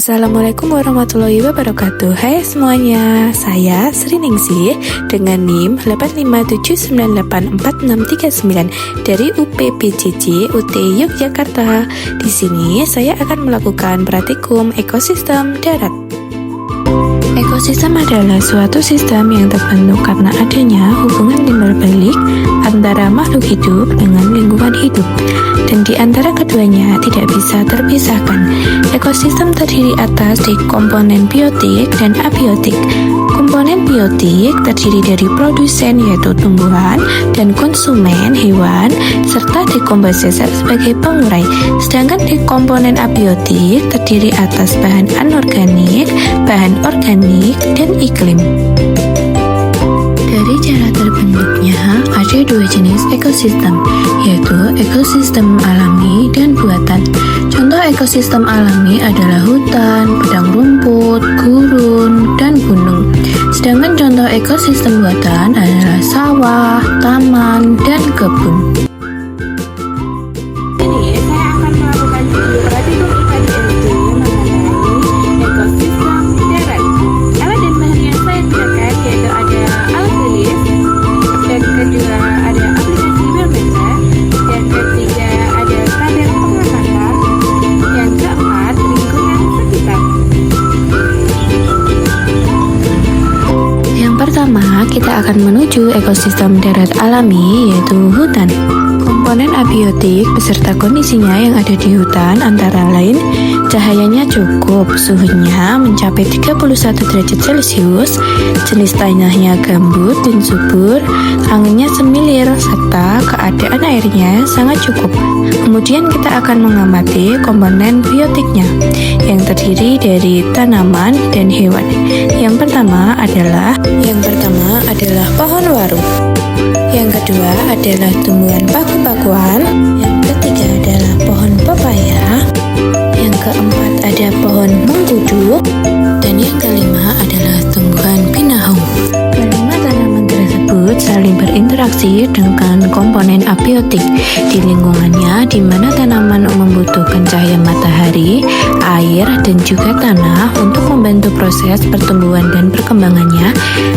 Assalamualaikum warahmatullahi wabarakatuh. Hai semuanya, saya Sri Ningsih dengan NIM 857984639 dari UPPJJ UT Yogyakarta. Di sini saya akan melakukan praktikum ekosistem darat. Ekosistem adalah suatu sistem yang terbentuk karena adanya hubungan timbal balik antara makhluk hidup dengan lingkungan hidup, dan di antara keduanya tidak bisa terpisahkan. Ekosistem terdiri atas komponen biotik dan abiotik. Komponen biotik terdiri dari produsen yaitu tumbuhan dan konsumen hewan, serta dekomposer sebagai pengurai. Sedangkan komponen abiotik terdiri atas bahan anorganik, bahan organik, dan iklim. Dari cara terbentuknya ada dua jenis ekosistem, yaitu ekosistem alami dan buatan. Contoh ekosistem alami adalah hutan, padang rumput, gurun, dan gunung. Sedangkan contoh ekosistem buatan adalah sawah, taman, dan kebun. Ini saya akan melakukan video praktikum IPA mengenai ekosistem darat. Alat dan bahan yang saya gunakan yaitu ada alat tulis, dan kedua ada aplikasi Biometer, dan ketiga ada tabel pengamatan, yang keempat lingkungan sekitar. Yang pertama, kita akan menuju ekosistem darat alami yaitu hutan. Komponen abiotik beserta kondisinya yang ada di hutan antara lain cahayanya cukup, suhunya mencapai 31 derajat Celcius, jenis tanahnya gambut dan subur, anginnya semilir, serta keadaan airnya sangat cukup. Kemudian kita akan mengamati komponen biotiknya yang terdiri dari tanaman dan hewan. Yang pertama adalah pohon waru. Yang kedua adalah tumbuhan paku-pakuan. Yang ketiga adalah pohon pepaya. Yang keempat ada pohon mengkudu. Dan yang kelima adalah tumbuhan pinahong. Kelima tanaman tersebut saling berinteraksi dengan komponen abiotik di lingkungannya, di mana tanaman membutuhkan cahaya matahari, air, dan juga tanah untuk membantu proses pertumbuhan dan perkembangannya.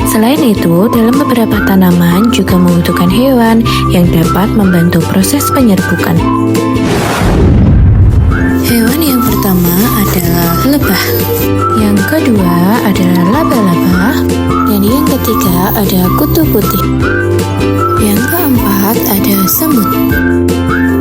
Selain itu, dalam beberapa tanaman juga membutuhkan hewan yang dapat membantu proses penyerbukan. Hewan yang pertama adalah lebah, yang kedua adalah laba-laba, dan yang ketiga ada kutu putih. Yang keempat ada semut,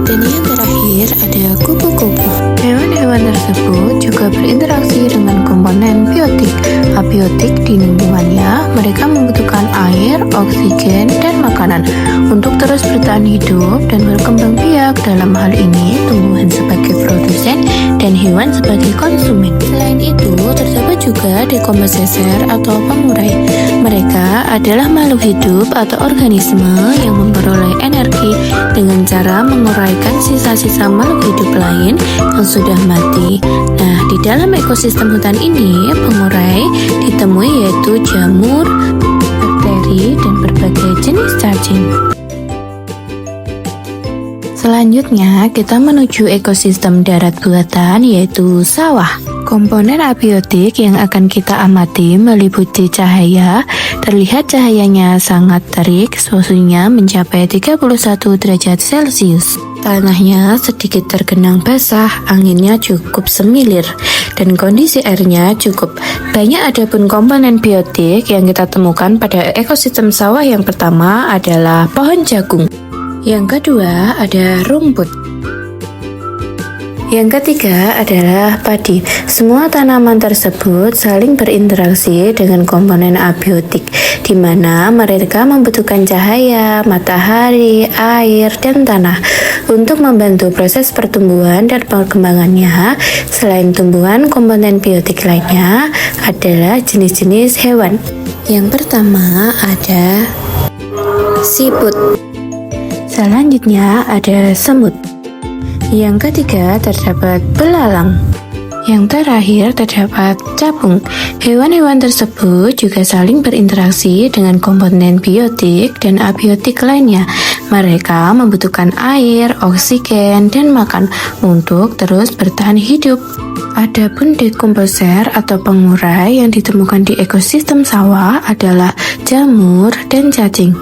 dan yang terakhir ada kupu-kupu. Hewan-hewan tersebut juga berinteraksi dengan komponen biotik, abiotik di lingkungannya. Mereka membutuhkan air, oksigen, dan makanan untuk terus bertahan hidup dan berkembang biak. Dalam hal ini, tumbuhan sebagai produsen dan hewan sebagai konsumen. Selain itu, terdapat juga dekomposer atau pengurai. Mereka adalah makhluk hidup atau organisme yang memperoleh energi dengan cara menguraikan sisa-sisa makhluk hidup lain yang sudah mati. Nah, di dalam ekosistem hutan ini, pengurai ditemui yaitu jamur, bakteri, dan berbagai jenis cacing. Selanjutnya, kita menuju ekosistem darat buatan yaitu sawah. Komponen abiotik yang akan kita amati meliputi cahaya. Terlihat cahayanya sangat terik, suhunya mencapai 31 derajat Celcius. Tanahnya sedikit tergenang basah, anginnya cukup semilir, dan kondisi airnya cukup. Banyak adapun komponen biotik yang kita temukan pada ekosistem sawah. Yang pertama adalah pohon jagung. Yang kedua ada rumput. Yang ketiga adalah padi. Semua tanaman tersebut saling berinteraksi dengan komponen abiotik, di mana mereka membutuhkan cahaya, matahari, air, dan tanah untuk membantu proses pertumbuhan dan perkembangannya. Selain tumbuhan, komponen biotik lainnya adalah jenis-jenis hewan. Yang pertama ada siput. Selanjutnya ada semut. Yang ketiga terdapat belalang. Yang terakhir terdapat capung. Hewan-hewan tersebut juga saling berinteraksi dengan komponen biotik dan abiotik lainnya. Mereka membutuhkan air, oksigen, dan makan untuk terus bertahan hidup. Adapun dekomposer atau pengurai yang ditemukan di ekosistem sawah adalah jamur dan cacing.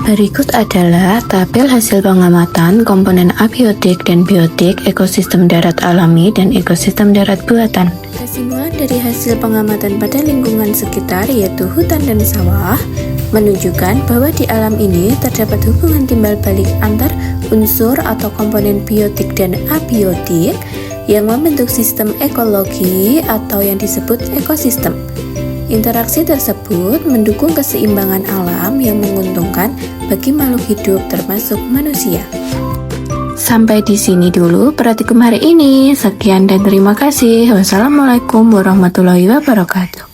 Berikut adalah tabel hasil pengamatan komponen abiotik dan biotik ekosistem darat alami dan ekosistem darat buatan. Kesimpulan dari hasil pengamatan pada lingkungan sekitar yaitu hutan dan sawah menunjukkan bahwa di alam ini terdapat hubungan timbal balik antar unsur atau komponen biotik dan abiotik yang membentuk sistem ekologi atau yang disebut ekosistem. Interaksi tersebut mendukung keseimbangan alam yang menguntungkan bagi makhluk hidup termasuk manusia. Sampai di sini dulu praktikum hari ini. Sekian dan terima kasih. Wassalamualaikum warahmatullahi wabarakatuh.